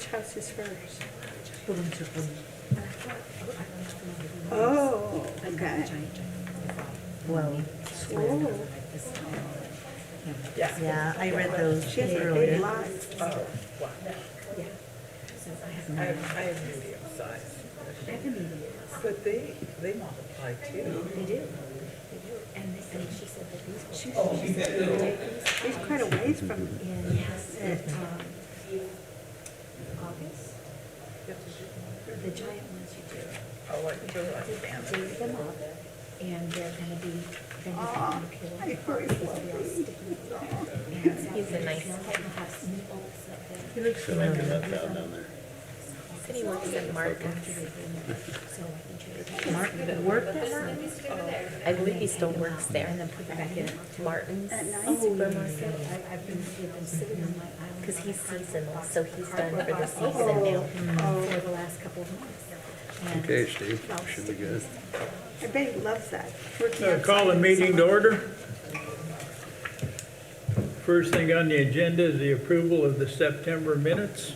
Which house is first? Oh, okay. Well, Oh, yeah, I read those she has a big earlier. lot. Oh, wow. I have medium size. But they multiply too. They do. And she said that these She's quite a ways from, in August, the giant ones you do. Oh, like, they're like fancy. Dig them up, and they're gonna be, then you Aw, can peel I them apart, heard because they'll be all sticky. He's a nice They'll kid. have snipples up there. He looks like a nut out down there. Said he works at Martin's. So I think you're. Mark worked at Martin's? I believe he still works And there. then put them back in. Martin's At night? supermarket. I've been, they've been sitting on my island. Because he's seasonal, so he's done for the season now. For the last couple of months. And Okay, Steve, should be good. I bet he loves that. Working outside Call the in meeting to summer. order. First thing on the agenda is the approval of the September minutes.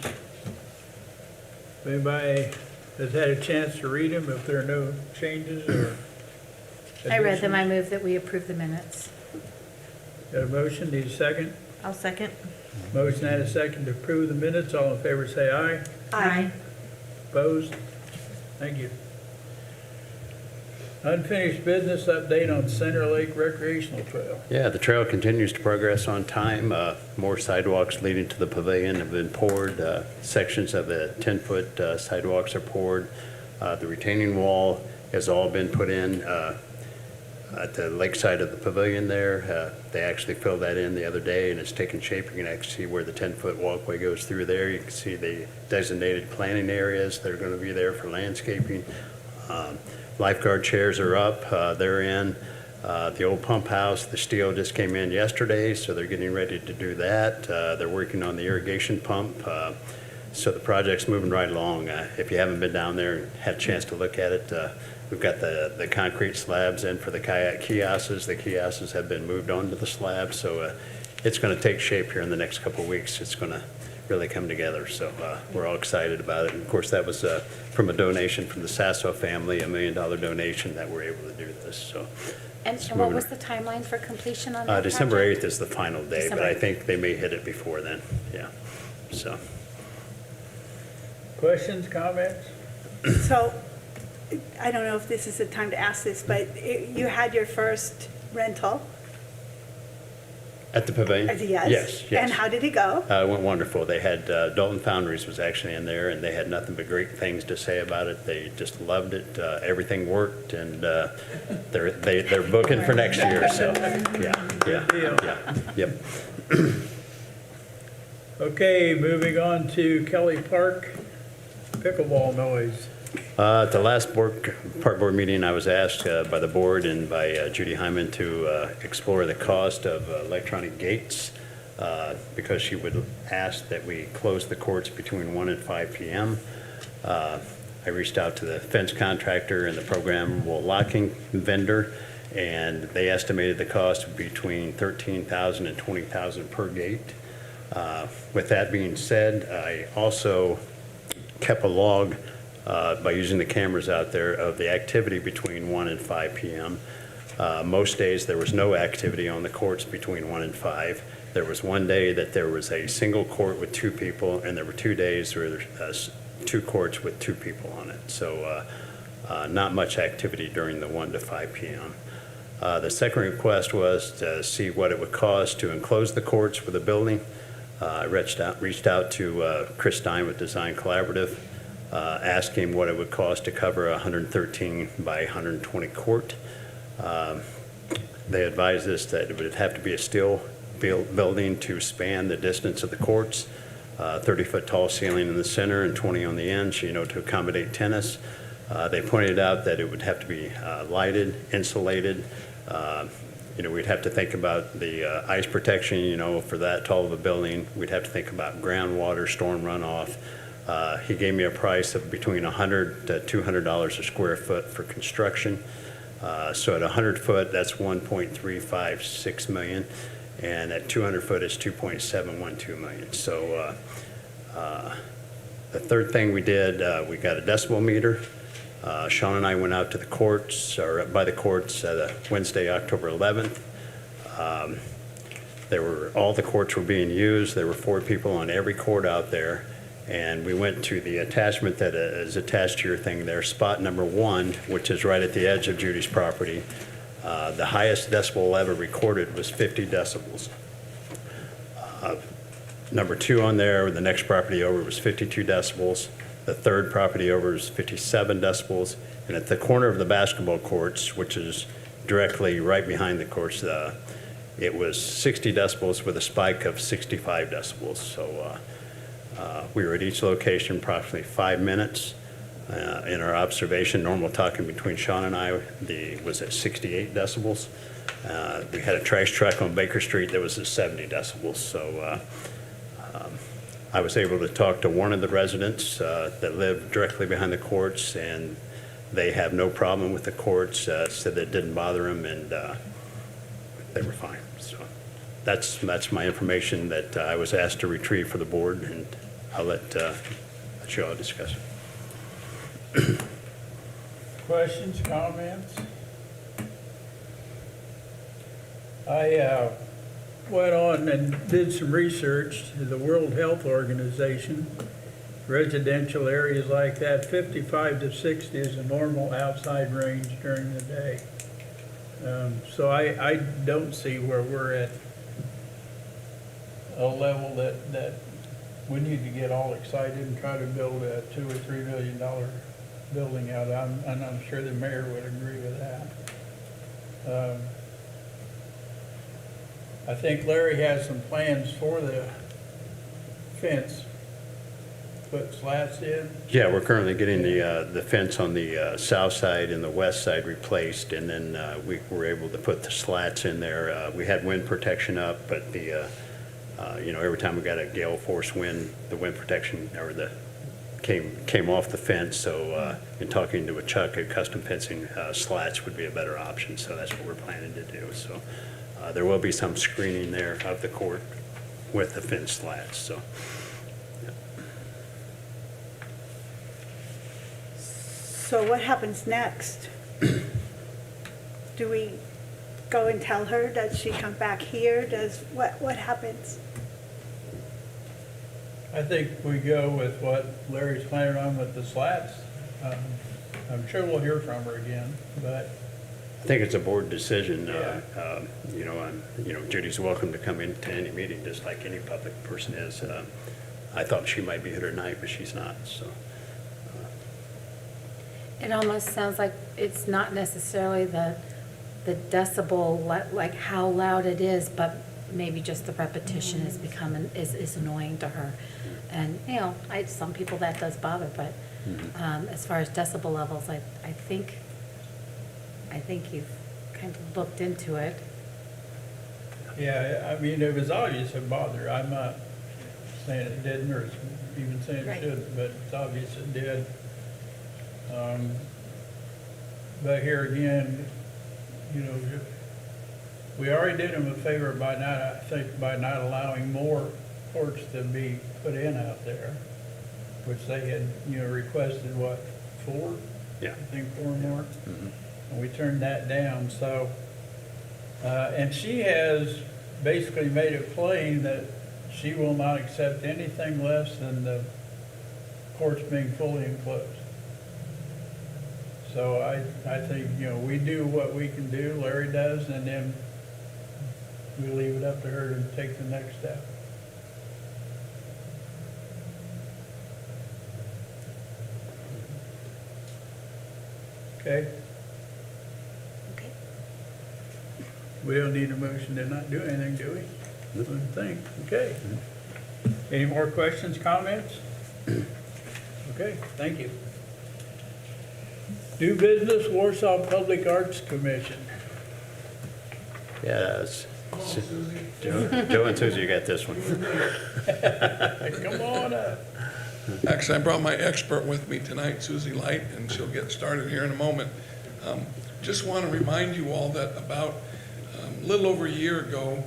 If anybody has had a chance to read them, if there are no changes or I read them, I additions. move that we approve the minutes. Got a motion, need a second? I'll second. Motion and a second to approve the minutes, all in favor say aye. Aye. Opposed? Thank you. Unfinished business update on Center Lake Recreational Trail. Yeah, the trail continues to progress on time. More sidewalks leading to the pavilion have been poured. Sections of the 10-foot sidewalks are poured. The retaining wall has all been put in at the lakeside of the pavilion there. They actually filled that in the other day, and it's taken shape. You can actually see where the 10-foot walkway goes through there. You can see the designated planting areas that are going to be there for landscaping. Lifeguard chairs are up, they're in. The old pump house, the steel just came in yesterday, so they're getting ready to do that. They're working on the irrigation pump, so the project's moving right along. If you haven't been down there and had a chance to look at it, we've got the concrete slabs in for the kayak kiosks. The kiosks have been moved onto the slabs, so it's going to take shape here in the next couple of weeks. It's going to really come together, so we're all excited about it. And of course, that was from a donation from the Sasso family, $1 million donation that we're able to do this. So And It's what moving. was the timeline for completion on that December project? 8th is the final day, but December I 8th. think they may hit it before then. Yeah. So Questions, comments? So, I don't know if this is the time to ask this, but you had your first rental? at the pavilion. Yes? Yes. And how did it go? It went wonderful. They had, Dalton Foundries was actually in there, and they had nothing but great things to say about it. They just loved it. Everything worked, and they're booking for next year, so, yep. Okay, moving on to Kelly Park pickleball noise. At the last park board meeting, I was asked by the board and by Judy Hyman to explore the cost of electronic gates because she would ask that we close the courts between 1 and 5 p.m. I reached out to the fence contractor and the programmable locking vendor, and they estimated the cost of between $13,000 and $20,000 per gate. With that being said, I also kept a log by using the cameras out there of the activity between 1 and 5 p.m. Most days there was no activity on the courts between 1 and 5. There was one day that there was a single court with 2 people, and there were 2 days where there's 2 courts with 2 people on it. So not much activity during the 1 to 5 p.m. The second request was to see what it would cost to enclose the courts for the building. I reached out to Chris Stein with Design Collaborative, asked him what it would cost to cover a 113 by 120 court. They advised us that it would have to be a steel building to span the distance of the courts, 30-foot tall ceiling in the center and 20 on the ends, to accommodate tennis. They pointed out that it would have to be lighted, insulated. We'd have to think about the ice protection, for that tall of a building. We'd have to think about groundwater, storm runoff. He gave me a price of between $100 to $200 a square foot for construction. So at 100 foot, that's 1.356 million, and at 200 foot, it's 2.712 million. So The third thing we did, we got a decibel meter. Sean and I went out to the courts, or by the courts, Wednesday, October 11th. All the courts were being used. There were 4 people on every court out there. And we went to the attachment that is attached to your thing there, spot number 1, which is right at the edge of Judy's property. The highest decibel ever recorded was 50 decibels. Number 2 on there, the next property over was 52 decibels. The third property over was 57 decibels. And at the corner of the basketball courts, which is directly right behind the courts, it was 60 decibels with a spike of 65 decibels. So we were at each location approximately 5 minutes. In our observation, normal talking between Sean and I was at 68 decibels. We had a trash truck on Baker Street that was at 70 decibels. So I was able to talk to one of the residents that live directly behind the courts, and they have no problem with the courts, said that it didn't bother them, and they were fine. So that's my information that I was asked to retrieve for the board, and I'll let you all discuss it. Questions, comments? I went on and did some research to the World Health Organization. Residential areas like that, 55 to 60 is a normal outside range during the day. So I don't see where we're at a level that we need to get all excited and try to build a $2 or $3 million building out. And I'm sure the mayor would agree with that. I think Larry has some plans for the fence, put slats in. Yeah, we're currently getting the fence on the south side and the west side replaced, and then we were able to put the slats in there. We had wind protection up, but every time we got a gale force wind, the wind protection came off the fence. So in talking to a Chuck at Custom Fencing, slats would be a better option. So that's what we're planning to do. So there will be some screening there of the court with the fence slats. So. So what happens next? Do we go and tell her? Does she come back here? What happens? I think we go with what Larry's planning on with the slats. I'm sure we'll hear from her again, but I think it's a board decision. Yeah. Judy's welcome to come into any meeting, just like any public person is. I thought she might be here tonight, but she's not, so. It almost sounds like it's not necessarily the decibel, like how loud it is, but maybe just the repetition is annoying to her. And, some people that does bother, but as far as decibel levels, I think you've kind of looked into it. yeah, I mean, it was obvious it bothered her. I'm not saying it didn't or even saying it Right. shouldn't, but it's obvious it did. But here again, we already did them a favor by not allowing more courts to be put in out there, which they had, requested, 4? Yeah. I think 4 more. And we turned that down, so, and she has basically made it plain that she will not accept anything less than the courts being fully enclosed. So I think, we do what we can do, Larry does, and then we leave it up to her to take the next step. Okay? Okay. We don't need a motion to not do anything, do we? I wouldn't think. Okay. Any more questions, comments? Okay, thank you. New business, Warsaw Public Arts Commission. Yes. Joe and Susie, you got this one. Come on up. Actually, I brought my expert with me tonight, Susie Light, and she'll get started here in a moment. Just want to remind you all that about a little over a year ago,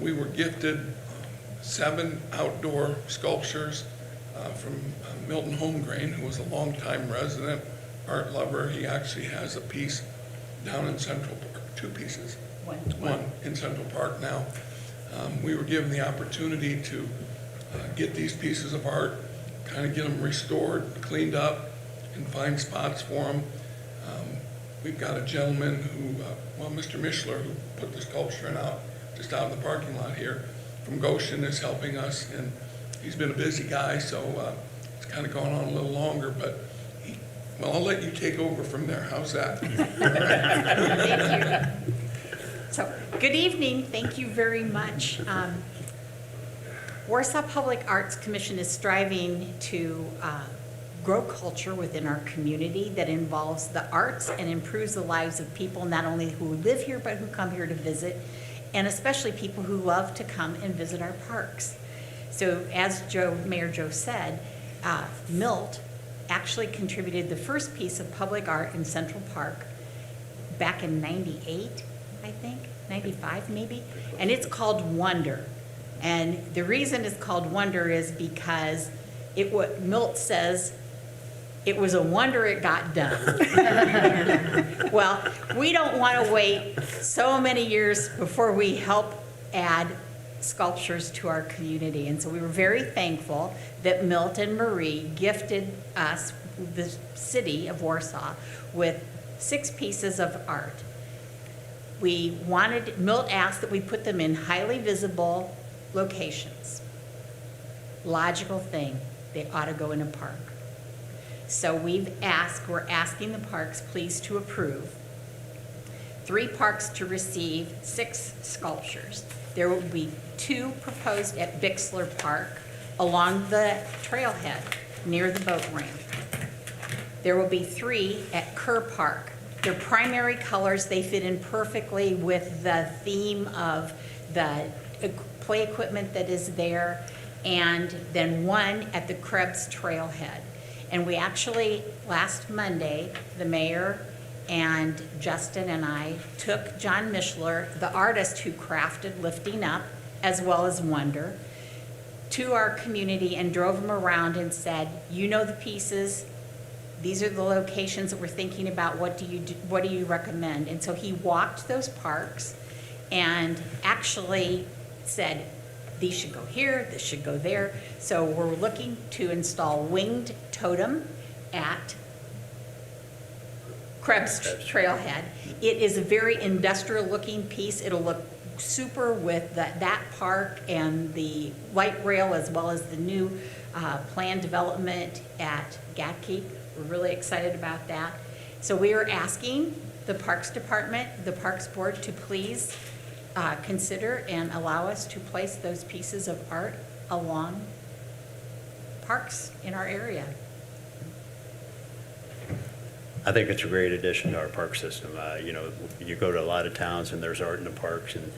we were gifted 7 outdoor sculptures from Milton Holmgren, who was a longtime resident, art lover. He actually has a piece down in Central Park, 2 pieces. One in Central Park now. We were given the opportunity to get these pieces of art, kind of get them restored, cleaned up, and find spots for them. We've got a gentleman who, Mr. Mishler, who put the sculpture out, just out in the parking lot here, from Goshen, is helping us, and he's been a busy guy, so it's kind of gone on a little longer, but I'll let you take over from there. How's that? Thank you. So, good evening. Thank you very much. Warsaw Public Arts Commission is striving to grow culture within our community that involves the arts and improves the lives of people not only who live here but who come here to visit, and especially people who love to come and visit our parks. So as Mayor Joe said, Milt actually contributed the first piece of public art in Central Park back in '98, I think, '95 maybe, and it's called Wonder. And the reason it's called Wonder is because Milt says it was a wonder it got done. Well, we don't want to wait so many years before we help add sculptures to our community. And so we were very thankful that Milt and Marie gifted us, the city of Warsaw, with 6 pieces of art. Milt asked that we put them in highly visible locations. Logical thing, they ought to go in a park. So we're asking the parks please to approve 3 parks to receive 6 sculptures. There will be 2 proposed at Bixler Park along the trailhead near the boat ramp. There will be 3 at Kerr Park. Their primary colors, they fit in perfectly with the theme of the play equipment that is there, and then 1 at the Krebs Trailhead. And we actually, last Monday, the mayor and Justin and I took John Mishler, the artist who crafted Lifting Up, as well as Wonder, to our community and drove them around and said, you know the pieces, these are the locations that we're thinking about, what do you recommend? And so he walked those parks and actually said, these should go here, this should go there. So we're looking to install Winged Totem at Krebs Trailhead. It is a very industrial looking piece. It'll look super with that park and the light rail, as well as the new planned development at Gatke. We're really excited about that. So we are asking the Parks Department, the Parks Board, to please consider and allow us to place those pieces of art along parks in our area. I think it's a great addition to our park system. You go to a lot of towns and there's art in the parks, and,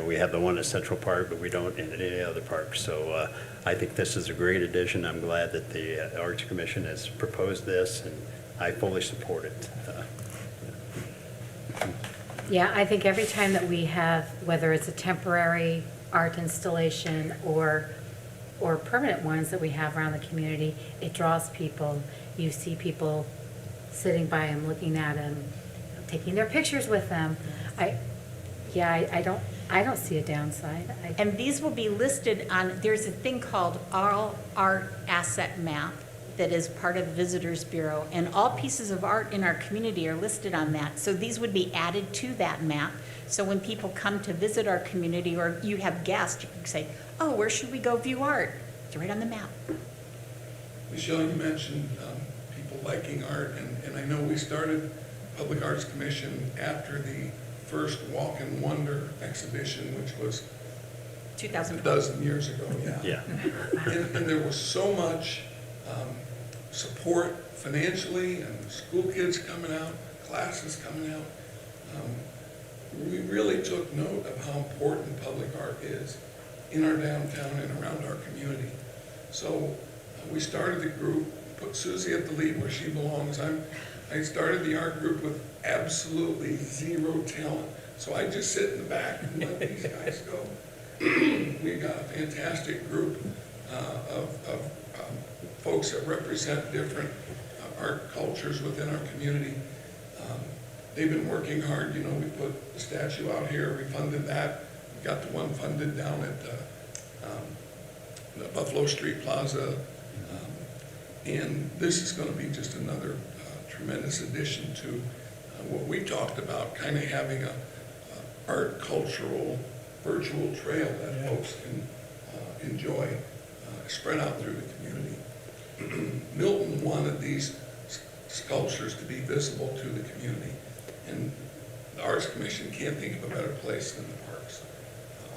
we have the one at Central Park, but we don't in any other parks. So I think this is a great addition. I'm glad that the Arts Commission has proposed this, and I fully support it. Yeah, I think every time that we have, whether it's a temporary art installation or permanent ones that we have around the community, it draws people. You see people sitting by them, looking at them, taking their pictures with them. I don't see a downside. And these will be listed on, there's a thing called All Art Asset Map that is part of the Visitors Bureau, and all pieces of art in our community are listed on that. So these would be added to that map. So when people come to visit our community, or you have guests, you can say, oh, where should we go view art? It's right on the map. Michelle, you mentioned people liking art, and I know we started Public Arts Commission after the first Walk in Wonder exhibition, which was 2012. a dozen years ago, Yeah. And there was so much support financially, and school kids coming out, classes coming out. We really took note of how important public art is in our downtown and around our community. So we started the group, put Susie at the lead where she belongs. I started the art group with absolutely 0 talent. So I just sit in the back and let these guys go. We've got a fantastic group of folks that represent different art cultures within our community. They've been working hard, you know, we put the statue out here, we funded that. We got the one funded down at the Buffalo Street Plaza. And this is gonna be just another tremendous addition to what we talked about, kind of having a art cultural virtual trail that Yeah. folks can enjoy, spread out through the community. Milton wanted these sculptures to be visible to the community. And the Arts Commission can't think of a better place than the parks,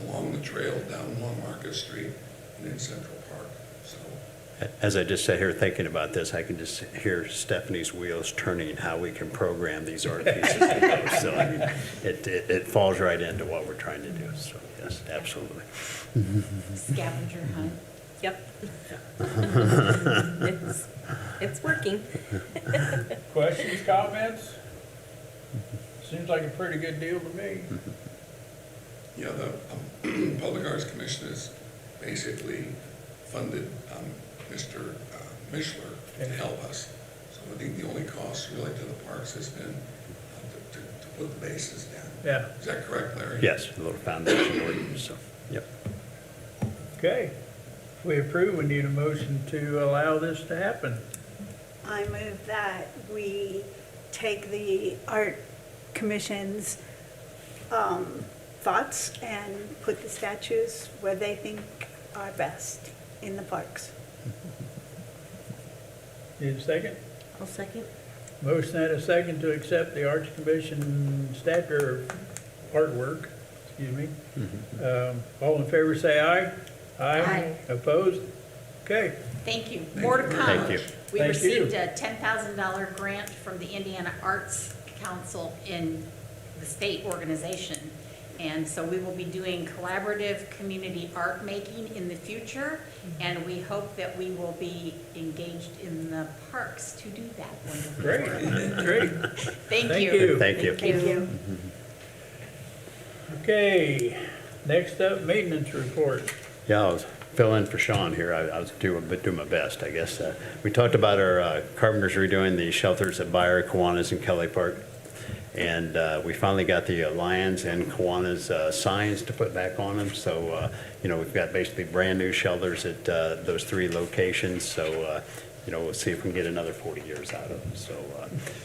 along the trail, down Long Market Street, and in Central Park. So, As I just sat here thinking about this, I can just hear Stephanie's wheels turning, how we can program these art pieces. So I mean, it falls right into what we're trying to do, so yes, absolutely. Scavenger hunt. Yep. It's working. Questions, comments? Seems like a pretty good deal to me. yeah, the Public Arts Commission has basically funded Mr. Mishler to help us. So I think the only cost really to the parks has been to put the bases down. Yeah, Is that correct, Larry? Yes, a little foundation work, so, yep. okay. If we approve, we need a motion to allow this to happen. I move that we take the art commission's thoughts and put the statues where they think are best in the parks. Need a second? I'll second. Motion and a second to accept the Arts Commission statue artwork, excuse me. All in favor, say aye. Aye. Opposed? Okay. Thank you. More to come. Thank you. We Thank received you. a $10,000 grant from the Indiana Arts Council in the state organization. And so we will be doing collaborative community art making in the future. And we hope that we will be engaged in the parks to do that wonderful Great, work. great. Thank Thank you. you. Thank you. Thank you. Okay, next up, maintenance report. Yeah, I was filling in for Sean here. I was doing my best, I guess. We talked about our carpenters redoing the shelters at Byron, Kiwanis, and Kelly Park. And we finally got the Lions and Kiwanis signs to put back on them. So, you know, we've got basically brand-new shelters at those 3 locations. So, you know, we'll see if we can get another 40 years out of them. So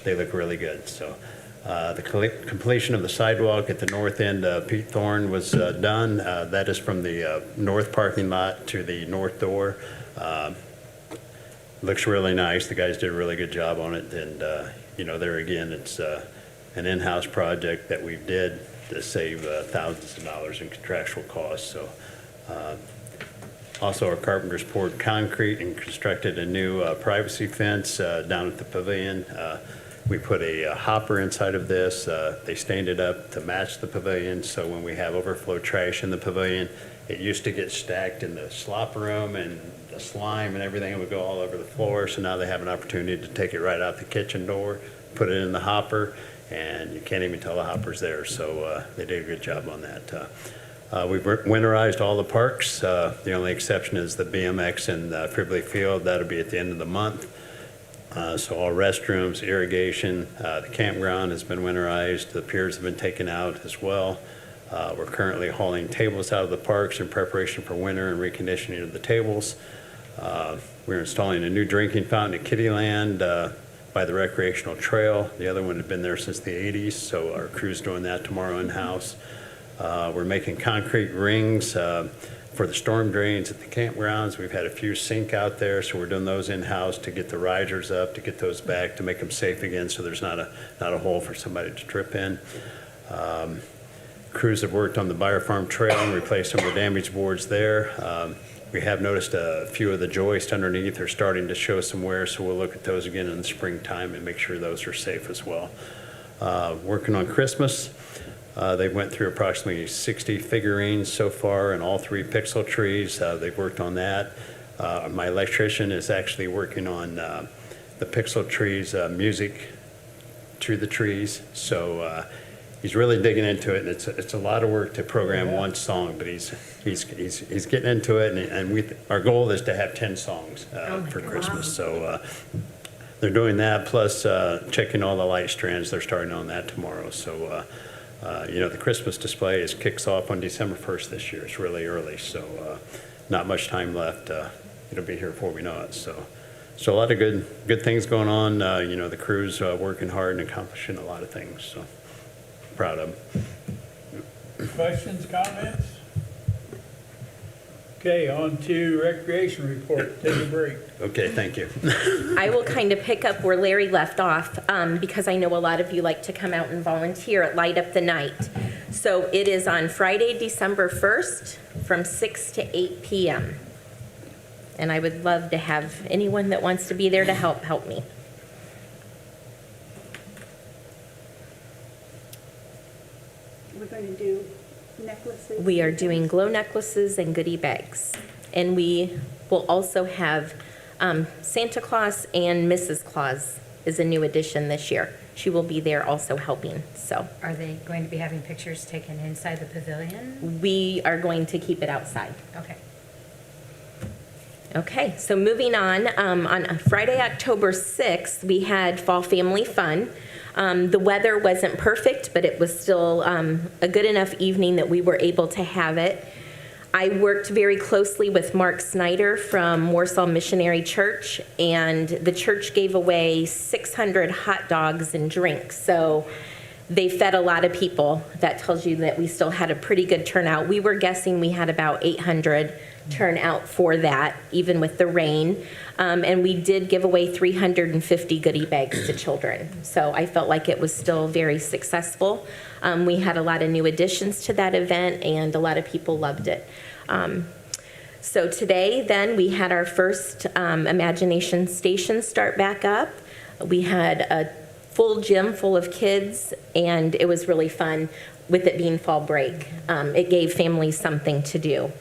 they look really good. So the completion of the sidewalk at the north end of Pete Thorne was done. That is from the north parking lot to the north door. Looks really nice. The guys did a really good job on it. And, you know, there again, it's an in-house project that we did to save thousands of dollars in contractual costs. So also our carpenters poured concrete and constructed a new privacy fence down at the pavilion. We put a hopper inside of this. They stained it up to match the pavilion, so when we have overflow trash in the pavilion, it used to get stacked in the slop room, and the slime and everything would go all over the floor. So now they have an opportunity to take it right out the kitchen door, put it in the hopper, and you can't even tell the hopper's there. So they did a good job on that. We've winterized all the parks. The only exception is the BMX and Fribley Field. That'll be at the end of the month. So all restrooms, irrigation, the campground has been winterized. The piers have been taken out as well. We're currently hauling tables out of the parks in preparation for winter and reconditioning of the tables. We're installing a new drinking fountain at Kittyland by the recreational trail. The other one had been there since the 80s, so our crew's doing that tomorrow in-house. We're making concrete rings for the storm drains at the campgrounds. We've had a few sink out there, so we're doing those in-house to get the risers up, to get those back, to make them safe again, so there's not a hole for somebody to trip in. Crews have worked on the Buyer Farm Trail and replaced some of the damaged boards there. We have noticed a few of the joists underneath are starting to show some wear, so we'll look at those again in the springtime and make sure those are safe as well. Working on Christmas. They went through approximately 60 figurines so far and all 3 pixel trees. They've worked on that. My electrician is actually working on the pixel trees, music to the trees. So he's really digging into it, and it's a lot of work to program one song, but he's getting into it, and our goal is to have 10 songs for Christmas. So they're doing that, plus checking all the light strands. They're starting on that tomorrow. So, the Christmas display kicks off on December 1st this year. It's really early, so not much time left. It'll be here before we know it. So a lot of good things going on. The crew's working hard and accomplishing a lot of things. So proud of them. Questions, comments? Okay, on to recreation report. Take a break. Okay, thank you. I will kind of pick up where Larry left off, because I know a lot of you like to come out and volunteer at Light Up the Night. So it is on Friday, December 1st, from 6 to 8 p.m. And I would love to have anyone that wants to be there to help me. We're going to do necklaces. We are doing glow necklaces and goodie bags. And we will also have Santa Claus and Mrs. Claus is a new addition this year. She will be there also helping, so. Are they going to be having pictures taken inside the pavilion? We are going to keep it outside. Okay. Okay, so moving on Friday, October 6th, we had Fall Family Fun. The weather wasn't perfect, but it was still a good enough evening that we were able to have it. I worked very closely with Mark Snyder from Warsaw Missionary Church, and the church gave away 600 hot dogs and drinks. So they fed a lot of people. That tells you that we still had a pretty good turnout. We were guessing we had about 800 turn out for that, even with the rain. And we did give away 350 goodie bags to children. So I felt like it was still very successful. We had a lot of new additions to that event, and a lot of people loved it. So today, then, we had our first Imagination Station start back up. We had a full gym full of kids, and it was really fun with it being fall break. It gave families something to do.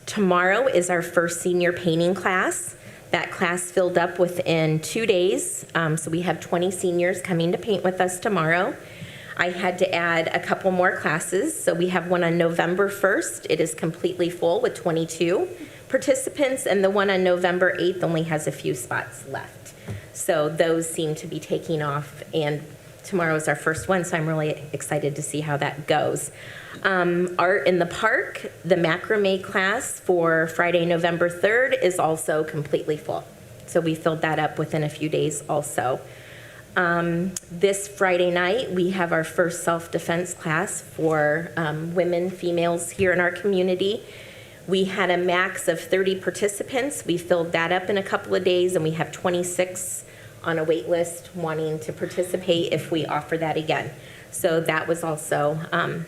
Tomorrow is our first senior painting class. That class filled up within 2 days, so we have 20 seniors coming to paint with us tomorrow. I had to add a couple more classes, so we have one on November 1st. It is completely full with 22 participants, and the one on November 8th only has a few spots left. So those seem to be taking off, and tomorrow is our first one, so I'm really excited to see how that goes. Art in the Park, the macrame class for Friday, November 3rd is also completely full. So we filled that up within a few days also. This Friday night, we have our first self-defense class for women, females here in our community. We had a max of 30 participants. We filled that up in a couple of days, and we have 26 on a wait list wanting to participate if we offer that again. So that was also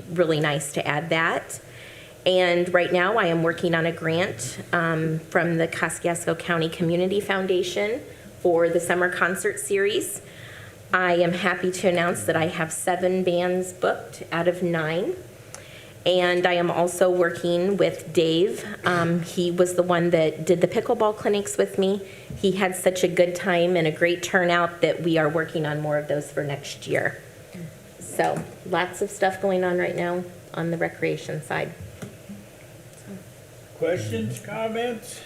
really nice to add that. And right now I am working on a grant from the Kosciuszko County Community Foundation for the summer concert series. I am happy to announce that I have 7 bands booked out of 9. And I am also working with Dave. He was the one that did the pickleball clinics with me. He had such a good time and a great turnout that we are working on more of those for next year. So lots of stuff going on right now on the recreation side. Questions, comments?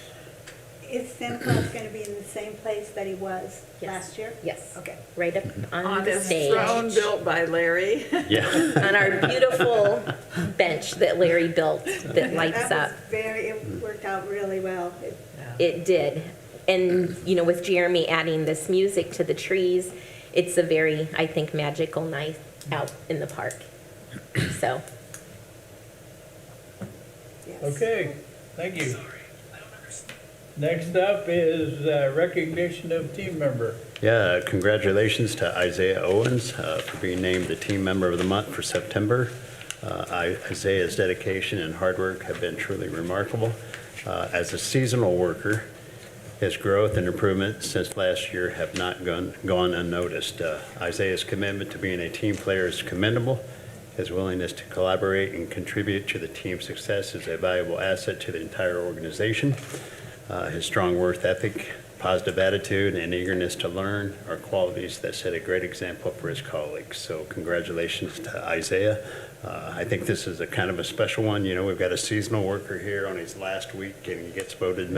Is Santa Claus going to be in the same place that he was Yes. last year? Yes. Okay. Right up on On the his stage. throne built by Larry. Yeah. On our beautiful bench that Larry built that lights up. It worked out really well. It did. And, with Jeremy adding this music to the trees, it's a very, I think, magical night out in the park. So, Yes. Okay, thank you. Next up is recognition of team member. Yeah, congratulations to Isaiah Owens for being named the Team Member of the Month for September. Isaiah's dedication and hard work have been truly remarkable. As a seasonal worker, his growth and improvement since last year have not gone unnoticed. Isaiah's commitment to being a team player is commendable. His willingness to collaborate and contribute to the team's success is a valuable asset to the entire organization. His strong work ethic Positive attitude and eagerness to learn are qualities that set a great example for his colleagues. So congratulations to Isaiah. I think this is a kind of a special one. You know, we've got a seasonal worker here on his last week, and he gets voted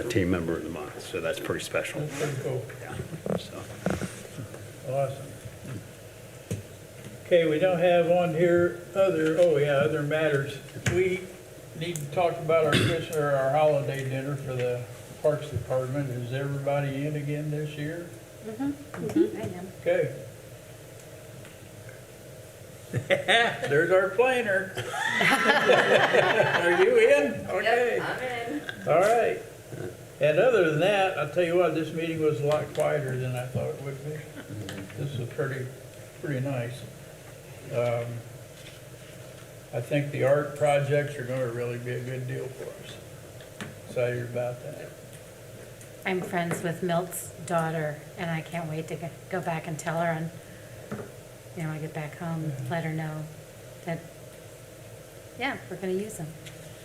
team member of the month. So that's pretty special. That's pretty cool. Yeah. So. Awesome. Okay, we don't have on here other matters. We need to talk about our holiday dinner for the Parks Department. Is everybody in again this year? I am. Okay. There's our planner. Are you in? Okay. I'm in. All right. And other than that, I'll tell you what, this meeting was a lot quieter than I thought it would be. This was pretty nice. I think the art projects are gonna really be a good deal for us. Excited about that. I'm friends with Milt's daughter, and I can't wait to go back and tell her, and, when I get back home, let her know that, yeah, we're gonna use them.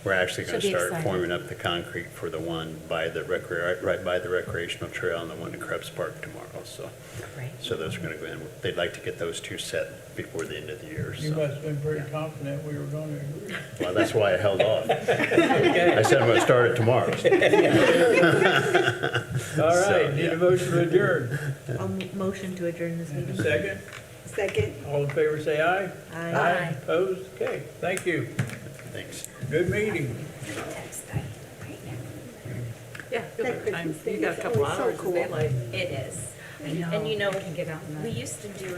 We're actually going to She'll be start excited. forming up the concrete for the one by the right by the recreational trail and the one in Krebs Park tomorrow. So, Great. so those are going to go in. They'd like to get those two set before the end of the year. You So, must have been pretty confident we were gonna agree. well, that's why I held off. Okay. I said I'm going to start it tomorrow. All right, So, need yeah. a motion to adjourn. I'll motion to adjourn this meeting. Second, Second. all in favor say aye. Aye. Opposed? Okay, thank you. Thanks. Good meeting. Yeah, That Christmas you got a couple thing is so hours, cool. daylight. It is. I know. And you know, I can get out in the- we used to do it